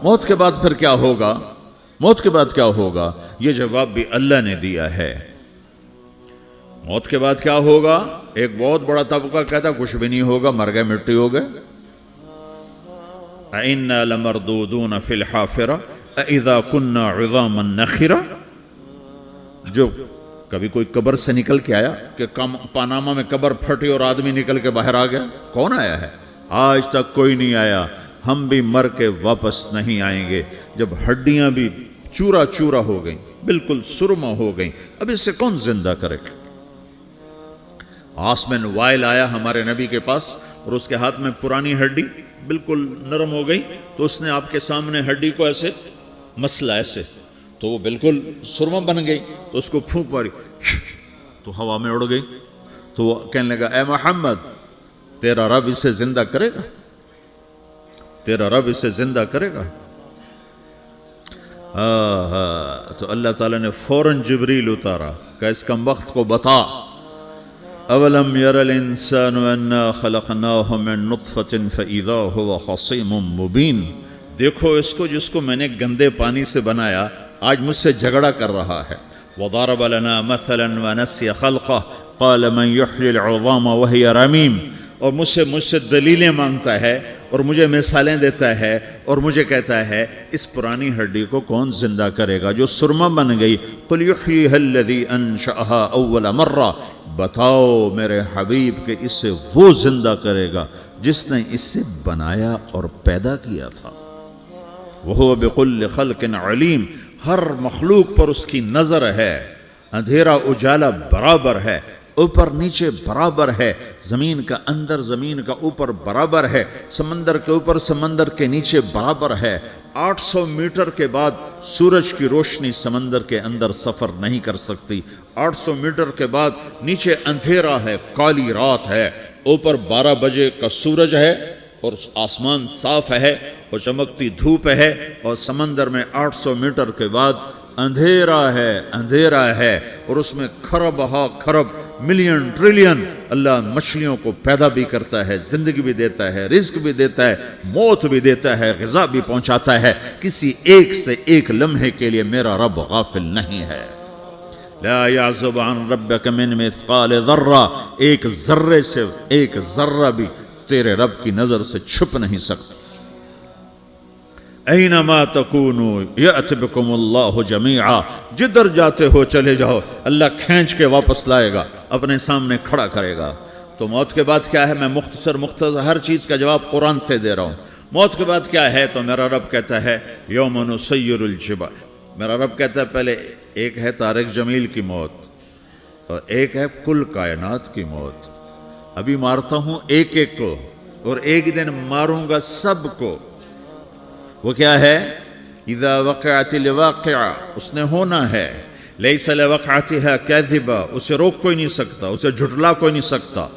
موت کے بعد پھر کیا ہوگا؟ موت کے بعد کیا ہوگا؟ یہ جواب بھی اللہ نے دیا ہے۔ موت کے بعد کیا ہوگا؟ ایک بہت بڑا طبقہ کہتا کچھ بھی نہیں ہوگا، مر گئے، مٹی ہو گئے۔ اِنَّا لَمَرْدُودُونَ فِي الْحَافِرَةِ اِذَا كُنَّا عِظَامًا نَخِرَةً۔ جو کبھی کوئی قبر سے نکل کے آیا کہ پاناما میں قبر پھٹی اور آدمی نکل کے باہر آ گیا؟ کون آیا ہے؟ آج تک کوئی نہیں آیا۔ ہم بھی مر کے واپس نہیں آئیں گے۔ جب ہڈیاں بھی چورا چورا ہو گئیں، بالکل سرما ہو گئیں، اب اس سے کون زندہ کرے گا؟ عاص بن وائل آیا ہمارے نبی کے پاس اور اس کے ہاتھ میں پرانی ہڈی بالکل نرم ہو گئی، تو اس نے آپ کے سامنے ہڈی کو ایسے مسلا، ایسے، تو وہ بالکل سرما بن گئی، تو اس کو پھونک ماری تو ہوا میں اڑ گئی۔ تو وہ کہنے لگا اے محمد، تیرا رب اسے زندہ کرے گا؟ تیرا رب اسے زندہ کرے گا؟ تو اللہ تعالیٰ نے فوراً جبریل اتارا کہ اس کم وقت کو بتا، اولم یر الانسان انا خلقناہ من نطفۃ فاذا هو خصیم مبین۔ دیکھو اس کو جس کو میں نے گندے پانی سے بنایا، آج مجھ سے جھگڑا کر رہا ہے۔ وضرب لنا مثلا ونسی خلقہ قال من یحیی العظام وہی رمیم۔ اور مجھ سے دلیلیں مانگتا ہے اور مجھے مثالیں دیتا ہے اور مجھے کہتا ہے اس پرانی ہڈی کو کون زندہ کرے گا جو سرما بن گئی؟ قل یحییہا الذی انشأہا اول مرہ۔ بتاؤ میرے حبیب کہ اسے وہ زندہ کرے گا جس نے اسے بنایا اور پیدا کیا تھا۔ وہو بکل خلق علیم۔ ہر مخلوق پر اس کی نظر ہے، اندھیرا اجالا برابر ہے، اوپر نیچے برابر ہے، زمین کا اندر زمین کا اوپر برابر ہے، سمندر کے اوپر سمندر کے نیچے برابر ہے۔ 800 میٹر کے بعد سورج کی روشنی سمندر کے اندر سفر نہیں کر سکتی۔ 800 میٹر کے بعد نیچے اندھیرا ہے، کالی رات ہے، اوپر 12 بجے کا سورج ہے اور آسمان صاف ہے اور چمکتی دھوپ ہے، اور سمندر میں 800 میٹر کے بعد اندھیرا ہے اور اس میں کھرب ہا کھرب ملین ٹریلین اللہ مچھلیوں کو پیدا بھی کرتا ہے، زندگی بھی دیتا ہے، رزق بھی دیتا ہے، موت بھی دیتا ہے، غذا بھی پہنچاتا ہے۔ کسی ایک سے ایک لمحے کے لیے میرا رب غافل نہیں ہے۔ لا يعزب عن ربك من مثقال ذرہ، ایک ذرے سے ایک ذرہ بھی تیرے رب کی نظر سے چھپ نہیں سکتا۔ اینما تکونوا یأت بکم اللہ جمیعا، جدھر جاتے ہو چلے جاؤ، اللہ کھینچ کے واپس لائے گا، اپنے سامنے کھڑا کرے گا۔ تو موت کے بعد کیا ہے؟ میں مختصر ہر چیز کا جواب قرآن سے دے رہا ہوں۔ موت کے بعد کیا ہے؟ تو میرا رب کہتا ہے یوم نسیر الجبال۔ میرا رب کہتا ہے پہلے ایک ہے طارق جمیل کی موت اور ایک ہے کل کائنات کی موت۔ ابھی مارتا ہوں ایک ایک کو اور ایک دن ماروں گا سب کو۔ وہ کیا ہے؟ اذا وقعت الواقعہ، اس نے ہونا ہے۔ لیس لوقعتها کاذبہ، اسے روک کوئی نہیں سکتا، اسے جھٹلا کوئی نہیں سکتا۔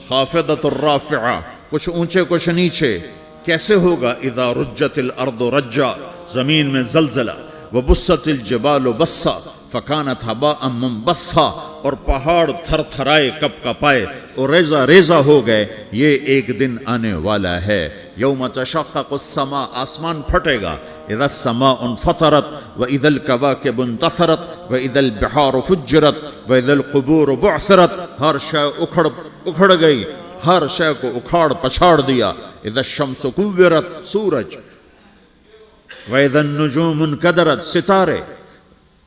خافضۃ الرافعہ، کچھ اونچے کچھ نیچے۔ کیسے ہوگا؟ اذا رجت الارض رجا، زمین میں زلزلہ۔ وبست الجبال بسا فکانت ہباء منبثا، اور پہاڑ تھر تھرائے کپ کپائے اور ریزہ ریزہ ہو گئے۔ یہ ایک دن آنے والا ہے۔ یوم تشقق السماء، آسمان پھٹے گا۔ اذا السماء انفطرت واذا الكواكب انتثرت واذا البحار فجرت واذا القبور بعثرت، ہر شے اکھڑ گئی، ہر شے کو اکھاڑ پچھاڑ دیا۔ اذا الشمس کورت، سورج۔ واذا النجوم انکدرت، ستارے۔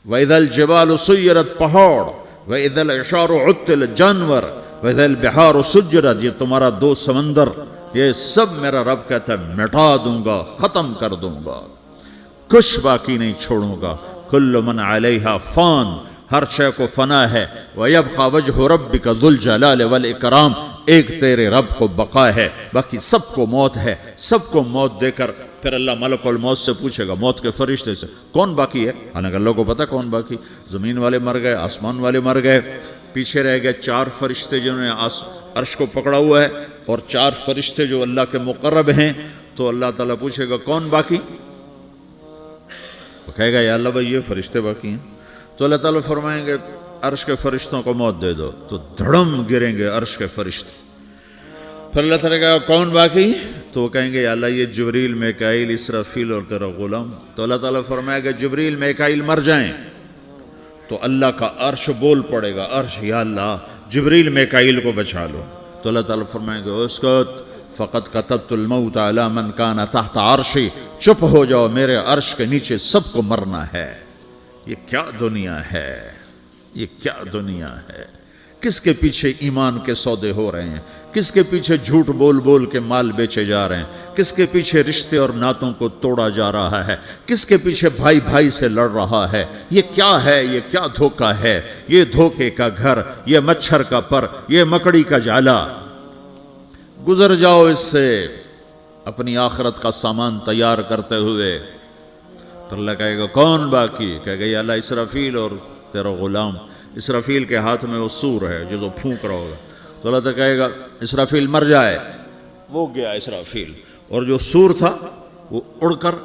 وَإِذَا الْجِبَالُ سُيِّرَتْ، پہاڑ۔ وَإِذَا الْعِشَارُ عُطِّلَتْ، جانور۔ وَإِذَا الْبِحَارُ سُجِّرَتْ، یہ تمہارا دو سمندر، یہ سب میرا رب کہتا ہے مٹا دوں گا، ختم کر دوں گا، کچھ باقی نہیں چھوڑوں گا۔ كُلُّ مَنْ عَلَيْهَا فان، ہر شے کو فنا ہے۔ وَيَبْقَى وَجْهُ رَبِّكَ ذُو الْجَلَالِ وَالْإِكْرَامِ، ایک تیرے رب کو بقا ہے، باقی سب کو موت ہے۔ سب کو موت دے کر پھر اللہ ملک الموت سے پوچھے گا، موت کے فرشتے سے، کون باقی ہے؟ حالانکہ اللہ کو پتا کون باقی۔ زمین والے مر گئے، آسمان والے مر گئے، پیچھے رہ گئے 4 فرشتے جنہوں نے عرش کو پکڑا ہوا ہے اور 4 فرشتے جو اللہ کے مقرب ہیں۔ تو اللہ تعالیٰ پوچھے گا کون باقی؟ وہ کہے گا یا اللہ بھائی یہ فرشتے باقی ہیں۔ تو اللہ تعالیٰ فرمائیں گے عرش کے فرشتوں کو موت دے دو، تو دھڑم گریں گے عرش کے فرشتے۔ پھر اللہ تعالیٰ کہا کون باقی؟ تو وہ کہیں گے یا اللہ یہ جبریل میکائیل اسرافیل اور تیرا غلام. تو اللہ تعالیٰ فرمائے گا جبریل میکائیل مر جائیں تو اللہ کا عرش بول پڑے گا, عرش یا اللہ جبریل میکائیل کو بچا لو. تو اللہ تعالیٰ فرمائے گا اسکت فقط کتبت الموت علی من کان تحت عرشی, چپ ہو جاؤ میرے عرش کے نیچے سب کو مرنا ہے. یہ کیا دنیا ہے, یہ کیا دنیا ہے. کس کے پیچھے ایمان کے سودے ہو رہے ہیں, کس کے پیچھے جھوٹ بول بول کے مال بیچے جا رہے ہیں, کس کے پیچھے رشتے اور ناتوں کو توڑا جا رہا ہے, کس کے پیچھے بھائی بھائی سے لڑ رہا ہے. یہ کیا ہے, یہ کیا دھوکہ ہے, یہ دھوکے کا گھر, یہ مچھر کا پر, یہ مکڑی کا جالا. گزر جاؤ اس سے اپنی آخرت کا سامان تیار کرتے ہوئے. پھر اللہ کہے گا کون باقی, کہے گا یا اللہ اسرافیل اور تیرا غلام. اسرافیل کے ہاتھ میں وہ سور ہے جو پھونک رہا ہوگا. تو اللہ تعالیٰ کہے گا اسرافیل مر جائے, وہ گیا اسرافیل, اور جو سور تھا وہ اڑ کر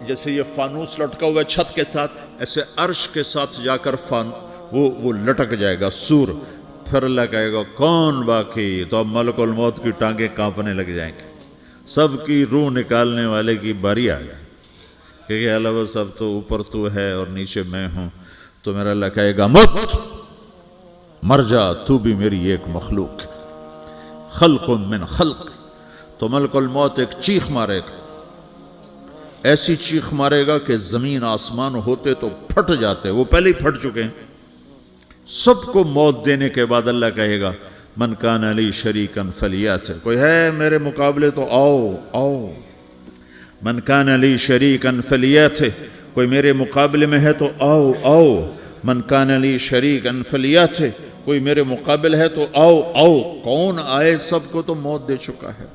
جیسے یہ فانوس لٹکا ہوا چھت کے ساتھ ایسے عرش کے ساتھ جا کر وہ لٹک جائے گا سور. پھر اللہ کہے گا کون باقی, تو اب ملک الموت کی ٹانگیں کانپنے لگ جائیں گی, سب کی روح نکالنے والے کی باری آ گئی کہ اللہ وہ سب تو اوپر تو ہے اور نیچے میں ہوں. تو میرا اللہ کہے گا موت مر جا, تو بھی میری ایک مخلوق, خلق من خلق. تو ملک الموت ایک چیخ مارے گا, ایسی چیخ مارے گا کہ زمین آسمان ہوتے تو پھٹ جاتے, وہ پہلے ہی پھٹ چکے ہیں. سب کو موت دینے کے بعد اللہ کہے گا من کان علی شریکن فلیات, کوئی ہے میرے مقابلے تو آؤ آؤ. من کان علی شریکن فلیات, کوئی میرے مقابلے میں ہے تو آؤ آؤ. من کان علی شریکن فلیات, کوئی میرے مقابل ہے تو آؤ آؤ. کون آئے, سب کو تو موت دے چکا ہے.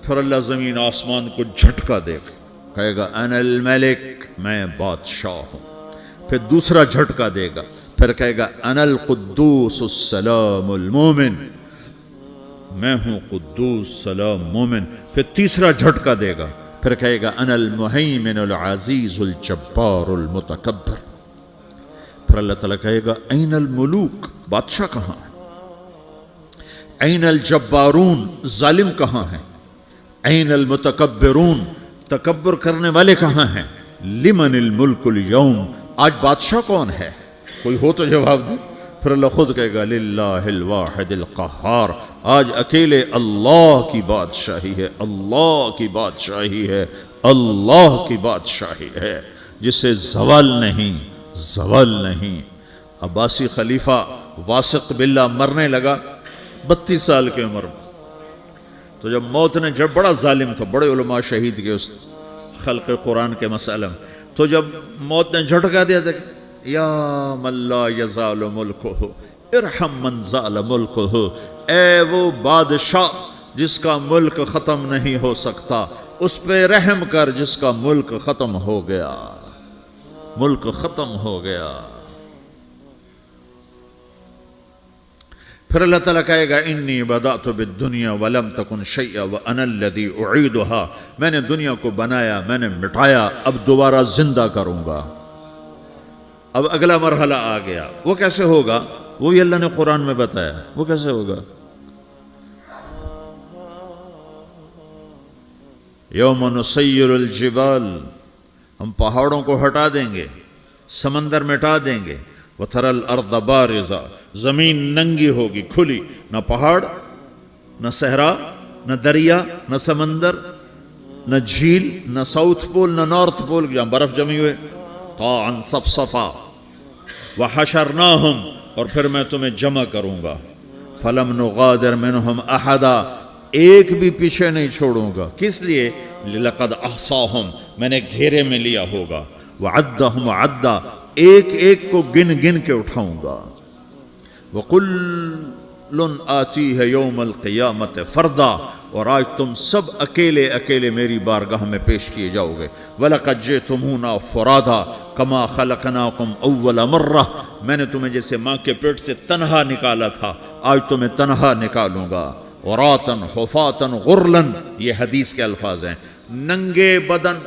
پھر اللہ زمین آسمان کو جھٹکا دے گا, کہے گا انا الملک, میں بادشاہ ہوں. پھر دوسرا جھٹکا دے گا, پھر کہے گا انا القدوس السلام المومن, میں ہوں قدوس سلام مومن. پھر تیسرا جھٹکا دے گا, پھر کہے گا انا المہیمن العزیز الجبار المتکبر. پھر اللہ تعالیٰ کہے گا این الملوک, بادشاہ کہاں ہے؟ این الجبارون, ظالم کہاں ہیں؟ این المتکبرون, تکبر کرنے والے کہاں ہیں؟ لمن الملک اليوم, آج بادشاہ کون ہے؟ کوئی ہو تو جواب دے. پھر اللہ خود کہے گا للہ الواحد القہار, آج اکیلے اللہ کی بادشاہی ہے, اللہ کی بادشاہی ہے, اللہ کی بادشاہی ہے جسے زوال نہیں, زوال نہیں. عباسی خلیفہ واسق باللہ مرنے لگا 32 سال کی عمر میں. تو جب موت نے, جب بڑا ظالم تھا, بڑے علماء شہید کے اس خلق قرآن کے مسئلہ میں, تو جب موت نے جھٹکا دیا تھا یا من لا یزال ملکہ ارحم من زال ملکہ, اے وہ بادشاہ جس کا ملک ختم نہیں ہو سکتا, اس پہ رحم کر جس کا ملک ختم ہو گیا, ملک ختم ہو گیا. پھر اللہ تعالیٰ کہے گا انی بدأت بالدنیا ولم تکن شیئا وانا الذی اعیدہا, میں نے دنیا کو بنایا, میں نے مٹایا, اب دوبارہ زندہ کروں گا. اب اگلا مرحلہ آ گیا, وہ کیسے ہوگا؟ وہی اللہ نے قرآن میں بتایا. وہ کیسے ہوگا؟ یوم نسیر الجبال, ہم پہاڑوں کو ہٹا دیں گے, سمندر مٹا دیں گے. وَتَرَى الْأَرْضَ بَارِزَةً, زمین ننگی ہوگی, کھلی, نہ پہاڑ, نہ صحرا, نہ دریا, نہ سمندر, نہ جھیل, نہ ساؤتھ پول, نہ نارتھ پول جہاں برف جمی ہوئے. قَاعًا صَفْصَفًا وَحَشَرْنَاهُمْ, اور پھر میں تمہیں جمع کروں گا. فَلَمْ نُغَادِرْ مِنْهُمْ أَحَدًا, ایک بھی پیچھے نہیں چھوڑوں گا. کس لیے؟ لَقَدْ أَحْصَاهُمْ, میں نے گھیرے میں لیا ہوگا. وَعَدَّهُمْ عَدًّا, ایک ایک کو گن گن کے اٹھاؤں گا. وَقُلٌّ آتِيهَ يَوْمَ الْقِيَامَةِ فَرْدًا, اور آج تم سب اکیلے اکیلے میری بارگاہ میں پیش کیے جاؤ گے. وَلَقَدْ جِئْتُمُونَا فُرَادًا كَمَا خَلَقْنَاكُمْ أَوَّلَ مَرَّةٍ, میں نے تمہیں جیسے ماں کے پیٹ سے تنہا نکالا تھا, آج تمہیں تنہا نکالوں گا. عُرَاةً حُفَاةً غُرْلًا, یہ حدیث کے الفاظ ہیں. ننگے بدن,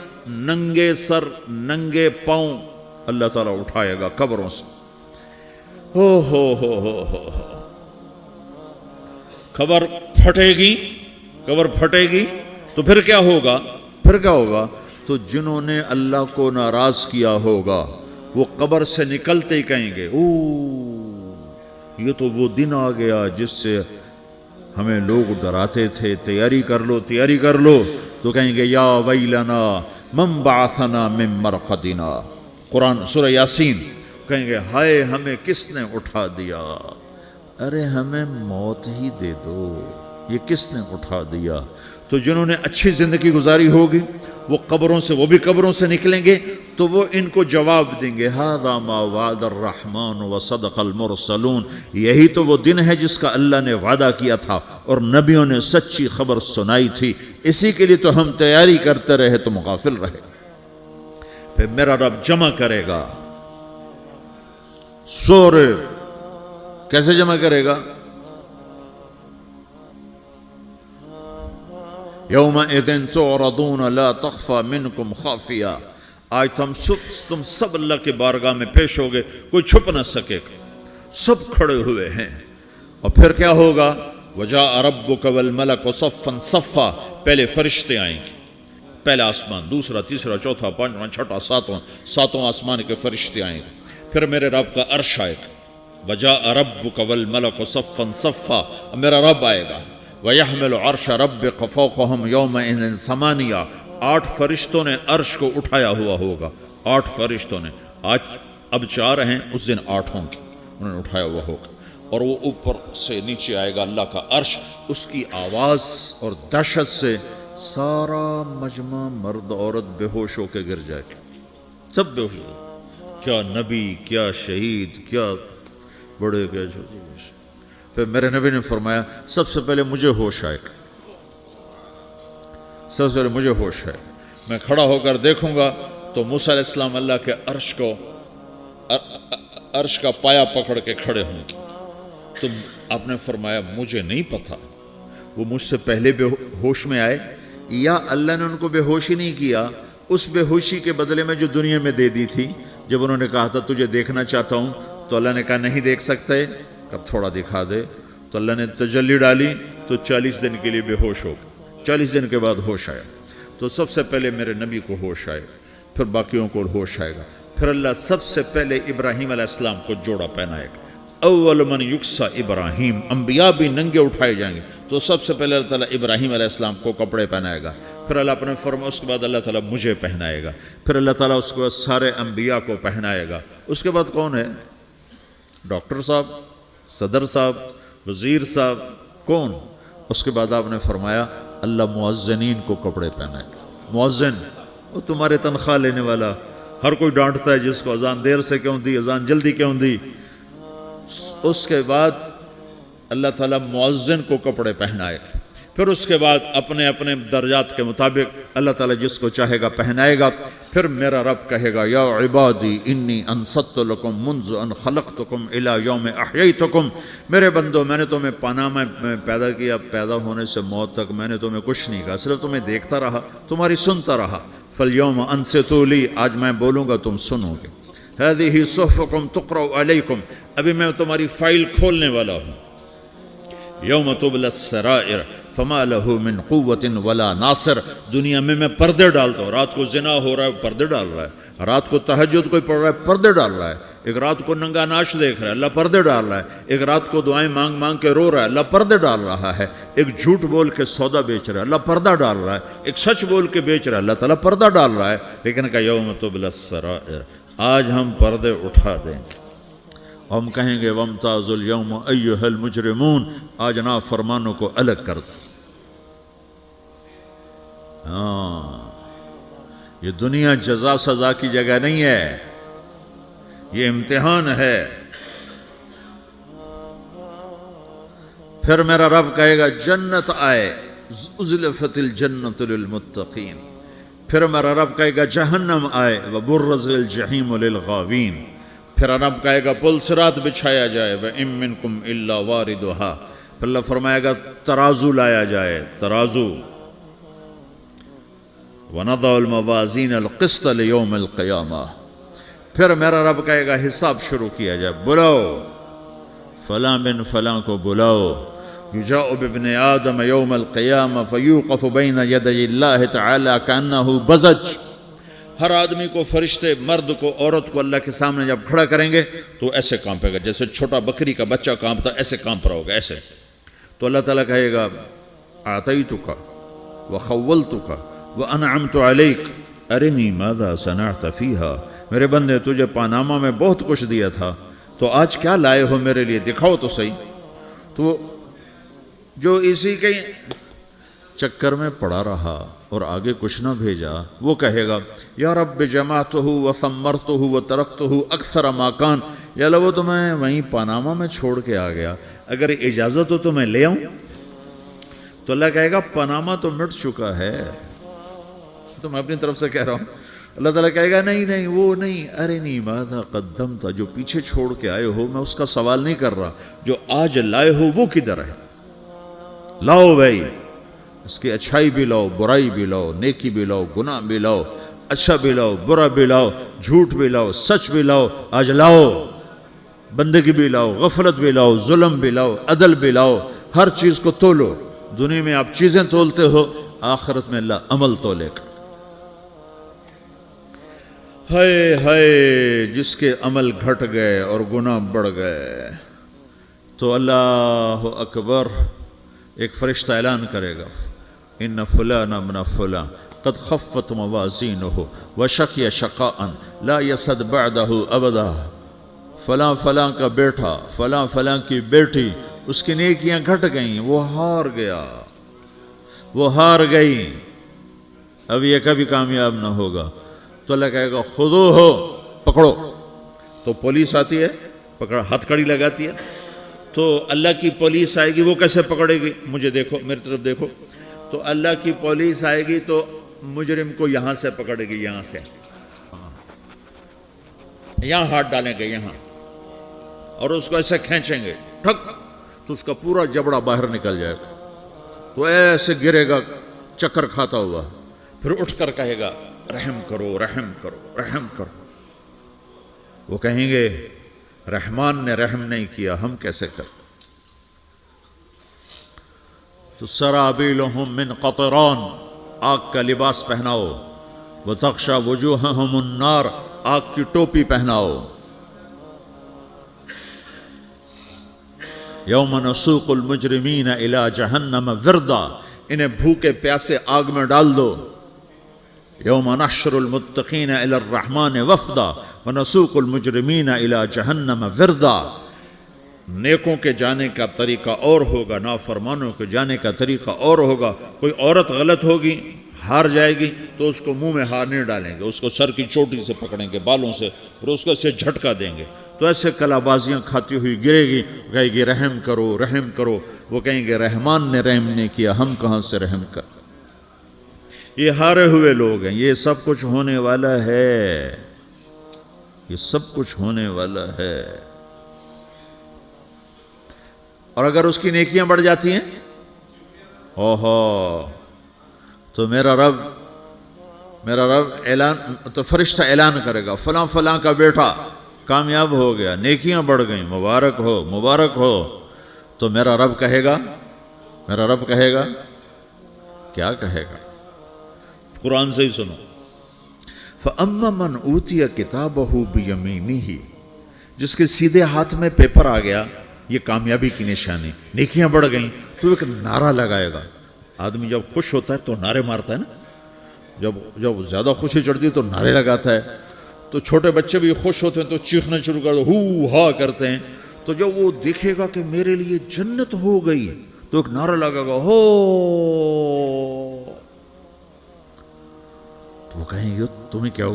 ننگے سر, ننگے پاؤں اللہ تعالیٰ اٹھائے گا قبروں سے. ہو قبر پھٹے گی تو پھر کیا ہوگا؟ تو جنہوں نے اللہ کو ناراض کیا ہوگا وہ قبر سے نکلتے ہی کہیں گے یہ تو وہ دن آ گیا جس سے ہمیں لوگ ڈراتے تھے، تیاری کر لو، تو کہیں گے یا ویلنا من بعثنا من مرقدنا، قرآن سورہ یاسین، کہیں گے ہائے ہمیں کس نے اٹھا دیا، ارے ہمیں موت ہی دے دو، یہ کس نے اٹھا دیا؟ تو جنہوں نے اچھی زندگی گزاری ہوگی وہ بھی قبروں سے نکلیں گے تو وہ ان کو جواب دیں گے ھذا ما وعد الرحمن وصدق المرسلون، یہی تو وہ دن ہے جس کا اللہ نے وعدہ کیا تھا اور نبیوں نے سچی خبر سنائی تھی، اسی کے لیے تو ہم تیاری کرتے رہے، تم غافل رہے۔ پھر میرا رب جمع کرے گا سورے، کیسے جمع کرے گا؟ یومئذ تعرضون لا تخفى منکم خافیہ، آج تم سب اللہ کے بارگاہ میں پیش ہوگے، کوئی چھپ نہ سکے گا، سب کھڑے ہوئے ہیں۔ اور پھر کیا ہوگا؟ وجاء ربک والملک صفا صفا، پہلے فرشتے آئیں گے، پہلا آسمان، دوسرا، تیسرا، چوتھا، پانچواں، چھٹا، ساتواں آسمان کے فرشتے آئیں گے، پھر میرے رب کا عرش آئے گا، وجاء ربک والملک صفا صفا، میرا رب آئے گا، وَيَحْمِلُ عَرْشَ رَبِّكَ فَوْقَهُمْ يَوْمَئِذٍ ثَمَانِيَةٌ، 8 فرشتوں نے عرش کو اٹھایا ہوا ہوگا، 8 فرشتوں نے، آج اب 4 ہیں، اس دن 8 ہوں گے، انہوں نے اٹھایا ہوا ہوگا، اور وہ اوپر سے نیچے آئے گا اللہ کا عرش، اس کی آواز اور دہشت سے سارا مجمع مرد عورت بے ہوش ہو کے گر جائے گا، سب بے ہوش ہو، کیا نبی، کیا شہید، کیا بڑے، کیا چھوٹے۔ پھر میرے نبی نے فرمایا سب سے پہلے مجھے ہوش آئے گا، سب سے پہلے مجھے ہوش ہے، میں کھڑا ہو کر دیکھوں گا تو موسیٰ علیہ السلام اللہ کے عرش کا پایا پکڑ کے کھڑے ہوں گے، تو آپ نے فرمایا مجھے نہیں پتا وہ مجھ سے پہلے بے ہوش میں آئے یا اللہ نے ان کو بے ہوشی نہیں کیا، اس بے ہوشی کے بدلے میں جو دنیا میں دے دی تھی، جب انہوں نے کہا تھا تجھے دیکھنا چاہتا ہوں تو اللہ نے کہا نہیں دیکھ سکتے، کب تھوڑا دکھا دے، تو اللہ نے تجلی ڈالی تو 40 دن کے لیے بے ہوش ہو گئے، 40 دن کے بعد ہوش آیا، تو سب سے پہلے میرے نبی کو ہوش آئے، پھر باقیوں کو ہوش آئے گا، پھر اللہ سب سے پہلے ابراہیم علیہ السلام کو جوڑا پہنائے گا، اول من یکسا ابراہیم، انبیاء بھی ننگے اٹھائے جائیں گے، تو سب سے پہلے اللہ تعالیٰ ابراہیم علیہ السلام کو کپڑے پہنائے گا، پھر اللہ اپنے فرما، اس کے بعد اللہ تعالیٰ مجھے پہنائے گا، پھر اللہ تعالیٰ اس کے بعد سارے انبیاء کو پہنائے گا، اس کے بعد کون ہے؟ ڈاکٹر صاحب، صدر صاحب، وزیر صاحب، کون؟ اس کے بعد آپ نے فرمایا اللہ مؤذنین کو کپڑے پہنائے گا، مؤذن وہ تمہارے تنخواہ لینے والا، ہر کوئی ڈانٹتا ہے جس کو اذان دیر سے کیوں دی، اذان جلدی کیوں دی، اس کے بعد اللہ تعالیٰ مؤذن کو کپڑے پہنائے گا، پھر اس کے بعد اپنے اپنے درجات کے مطابق اللہ تعالیٰ جس کو چاہے گا پہنائے گا، پھر میرا رب کہے گا یا عبادی انی انصت لکم منذ ان خلقتکم الی یوم احییتکم، میرے بندو میں نے تمہیں پاناہ میں پیدا کیا، پیدا ہونے سے موت تک میں نے تمہیں کچھ نہیں کہا، صرف تمہیں دیکھتا رہا، تمہاری سنتا رہا، فالیوم انصتوا لی، آج میں بولوں گا تم سنو گے، ہذہ صحفکم تقرأ علیکم، ابھی میں تمہاری فائل کھولنے والا ہوں، یوم تبلی السرائر فما لہ من قوت ولا ناصر، دنیا میں پردے ڈالتا ہوں، رات کو زنا ہو رہا ہے پردے ڈال رہا ہے، رات کو تہجد کوئی پڑھ رہا ہے پردے ڈال رہا ہے، ایک رات کو ننگا ناچ دیکھ رہا ہے اللہ پردے ڈال رہا ہے، ایک رات کو دعائیں مانگ مانگ کے رو رہا ہے اللہ پردے ڈال رہا ہے، ایک جھوٹ بول کے سودا بیچ رہا ہے اللہ پردہ ڈال رہا ہے، ایک سچ بول کے بیچ رہا ہے اللہ تعالیٰ پردہ ڈال رہا ہے، لیکن کہ یوم تبلی السرائر، آج ہم پردے اٹھا دیں گے، ہم کہیں گے وامتازوا اليوم ایھا المجرمون، آج نافرمانوں کو الگ کر دو۔ یہ دنیا جزا سزا کی جگہ نہیں ہے، یہ امتحان ہے۔ پھر میرا رب کہے گا جنت آئے، ازلفت الجنت للمتقین، پھر میرا رب کہے گا جہنم آئے، وبرزت الجحیم للغاوین، پھر رب کہے گا پل صراط بچھایا جائے، وَإِن مِّنكُمْ إِلَّا وَارِدُهَا، پھر اللہ فرمائے گا ترازو لایا جائے، ترازو، وَنَضَعُ الْمَوَازِينَ الْقِسْطَ لِيَوْمِ الْقِيَامَةِ، پھر میرا رب کہے گا حساب شروع کیا جائے، بلاؤ فلاں بن فلاں کو بلاؤ، یجاء بابن آدم یوم القیامہ فیوقف بین یدی اللہ تعالی کأنہ بزج، ہر آدمی کو، فرشتے، مرد کو، عورت کو اللہ کے سامنے جب کھڑا کریں گے تو ایسے کانپے گا جیسے چھوٹا بکری کا بچہ کانپتا، ایسے کانپ رہا ہوگا ایسے. تو اللہ تعالیٰ کہے گا اعطیتک وخولتک وانعمت علیک ارنی ماذا صنعت فیہا، میرے بندے تجھے پاناما میں بہت کچھ دیا تھا، تو آج کیا لائے ہو میرے لیے، دکھاؤ تو صحیح. تو جو اسی کے چکر میں پڑا رہا اور آگے کچھ نہ بھیجا، وہ کہے گا یا رب جمعتہ وثمرتہ وترکتہ اکثر ما کان، یا اللہ وہ تو میں وہیں پاناما میں چھوڑ کے آ گیا، اگر اجازت ہو تو میں لے آؤں. تو اللہ کہے گا پاناما تو مٹ چکا ہے، تو میں اپنی طرف سے کہہ رہا ہوں. اللہ تعالیٰ کہے گا نہیں نہیں وہ نہیں، ارنی ماذا قدمت، جو پیچھے چھوڑ کے آئے ہو میں اس کا سوال نہیں کر رہا، جو آج لائے ہو وہ کدھر ہے، لاؤ بھائی، اس کی اچھائی بھی لاؤ، برائی بھی لاؤ، نیکی بھی لاؤ، گناہ بھی لاؤ، اچھا بھی لاؤ، برا بھی لاؤ، جھوٹ بھی لاؤ، سچ بھی لاؤ، آج لاؤ، بندگی بھی لاؤ، غفلت بھی لاؤ، ظلم بھی لاؤ، عدل بھی لاؤ، ہر چیز کو تولو. دنیا میں آپ چیزیں تولتے ہو، آخرت میں اللہ عمل تولے گا. ہائے ہائے جس کے عمل گھٹ گئے اور گناہ بڑھ گئے، تو اللہ اکبر، ایک فرشتہ اعلان کرے گا ان فلان من فلان قد خفت موازینہ وشقی شقاء لا یسد بعدہ ابدا، فلاں فلاں کا بیٹا، فلاں فلاں کی بیٹی، اس کی نیکیاں گھٹ گئیں، وہ ہار گیا، وہ ہار گئی، اب یہ کبھی کامیاب نہ ہوگا. تو اللہ کہے گا خودو ہو، پکڑو. تو پولیس آتی ہے، پکڑ ہتھ کڑی لگاتی ہے. تو اللہ کی پولیس آئے گی، وہ کیسے پکڑے گی، مجھے دیکھو، میری طرف دیکھو. تو اللہ کی پولیس آئے گی تو مجرم کو یہاں سے پکڑے گی، یہاں سے، یہاں ہاتھ ڈالیں گے یہاں، اور اس کو ایسے کھینچیں گے ٹھک، تو اس کا پورا جبڑا باہر نکل جائے گا. تو ایسے گرے گا چکر کھاتا ہوا، پھر اٹھ کر کہے گا رحم کرو، رحم کرو، رحم کرو. وہ کہیں گے رحمان نے رحم نہیں کیا، ہم کیسے کریں. تو سرابیلہم من قطران، آگ کا لباس پہناؤ، وتغشی وجوہہم النار، آگ کی ٹوپی پہناؤ. یوم نسوق المجرمین الی جہنم وردا، انہیں بھوکے پیاسے آگ میں ڈال دو. یوم نحشر المتقین الی الرحمن وفدا ونسوق المجرمین الی جہنم وردا. نیکوں کے جانے کا طریقہ اور ہوگا، نافرمانوں کے جانے کا طریقہ اور ہوگا. کوئی عورت غلط ہوگی، ہار جائے گی، تو اس کو منہ میں ہار نہیں ڈالیں گے، اس کو سر کی چوٹی سے پکڑیں گے، بالوں سے، اور اس کو اسے جھٹکا دیں گے. تو ایسے کلا بازیاں کھاتی ہوئی گرے گی، کہے گی رحم کرو، رحم کرو. وہ کہیں گے رحمان نے رحم نہیں کیا، ہم کہاں سے رحم کر. یہ ہارے ہوئے لوگ ہیں. یہ سب کچھ ہونے والا ہے، یہ سب کچھ ہونے والا ہے. اور اگر اس کی نیکیاں بڑھ جاتی ہیں، اوہو، تو میرا رب اعلان، تو فرشتہ اعلان کرے گا فلاں فلاں کا بیٹا کامیاب ہو گیا، نیکیاں بڑھ گئیں، مبارک ہو، مبارک ہو. تو میرا رب کہے گا کیا کہے گا، قرآن سے ہی سنو. فَأَمَّا مَنْ أُوتِيَ كِتَابَهُ بِيَمِينِهِ، جس کے سیدھے ہاتھ میں پیپر آ گیا، یہ کامیابی کی نشانی، نیکیاں بڑھ گئیں. تو ایک نعرہ لگائے گا. آدمی جب خوش ہوتا ہے تو نعرے مارتا ہے نا، جب زیادہ خوشی چڑھتی ہے تو نعرے لگاتا ہے. تو چھوٹے بچے بھی خوش ہوتے ہیں تو چیخنا شروع کر دو، ہو ہا کرتے ہیں. تو جب وہ دیکھے گا کہ میرے لیے جنت ہو گئی، تو ایک نعرہ لگے گا، ہو. تو وہ کہیں گے تمہیں کیا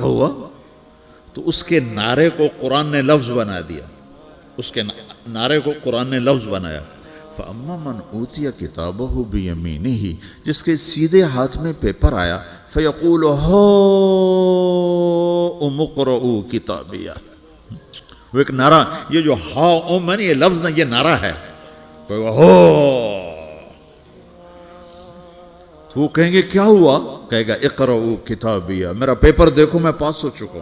ہوا. تو اس کے نعرے کو قرآن نے لفظ بنا دیا، اس کے نعرے کو قرآن نے لفظ بنایا. فَأَمَّا مَنْ أُوتِيَ كِتَابَهُ بِيَمِينِهِ، جس کے سیدھے ہاتھ میں پیپر آیا، فَيَقُولُ هَاؤْمُ اقْرَءُوا كِتَابِيَهْ. وہ ایک نعرہ، یہ جو ہاؤم ہے نا، یہ لفظ نہ، یہ نعرہ ہے. تو وہ کہیں گے کیا ہوا، کہے گا اقرؤوا کتابیہ، میرا پیپر دیکھو، میں پاس ہو چکا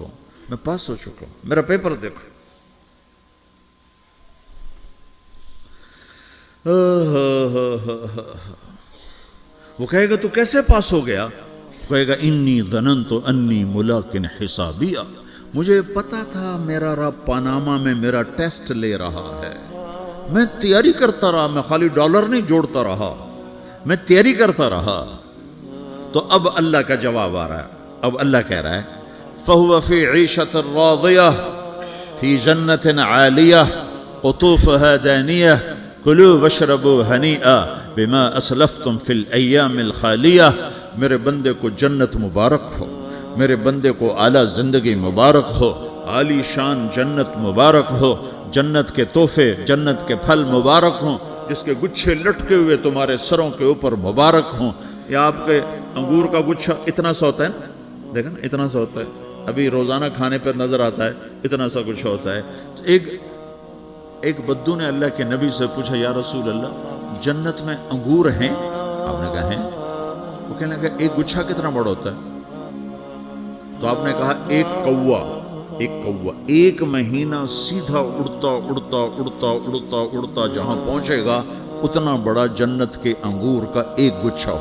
ہوں، میرا پیپر دیکھو. وہ کہے گا تو کیسے پاس ہو گیا؟ کہے گا انی ظننت انی ملاقن حسابیہ، مجھے پتا تھا میرا رب پاناما میں میرا ٹیسٹ لے رہا ہے، میں تیاری کرتا رہا، میں خالی ڈالر نہیں جوڑتا رہا، میں تیاری کرتا رہا۔ تو اب اللہ کا جواب آ رہا ہے، اب اللہ کہہ رہا ہے فَهُوَ فِي عِيشَةٍ رَاضِيَةٍ فِي جَنَّةٍ عَالِيَةٍ قُطُوفُهَا دَانِيَةٍ كُلُوا وَاشْرَبُوا هَنِيئًا بِمَا أَسْلَفْتُمْ فِي الْأَيَّامِ الْخَالِيَةِ، میرے بندے کو جنت مبارک ہو، میرے بندے کو اعلیٰ زندگی مبارک ہو، عالی شان جنت مبارک ہو، جنت کے تحفے، جنت کے پھل مبارک ہوں، جس کے گچھے لٹکے ہوئے تمہارے سروں کے اوپر مبارک ہوں۔ یا آپ کے انگور کا گچھا اتنا سا ہوتا ہے نا، دیکھیں نا اتنا سا ہوتا ہے، ابھی روزانہ کھانے پر نظر آتا ہے، اتنا سا گچھا ہوتا ہے۔ تو ایک بدو نے اللہ کے نبی سے پوچھا یا رسول اللہ جنت میں انگور ہیں؟ آپ نے کہا ہیں۔ وہ کہنے لگا ایک گچھا کتنا بڑا ہوتا ہے؟ تو آپ نے کہا ایک کوا ایک مہینہ سیدھا اڑتا اڑتا اڑتا اڑتا اڑتا جہاں پہنچے گا اتنا بڑا جنت کے انگور کا ایک گچھا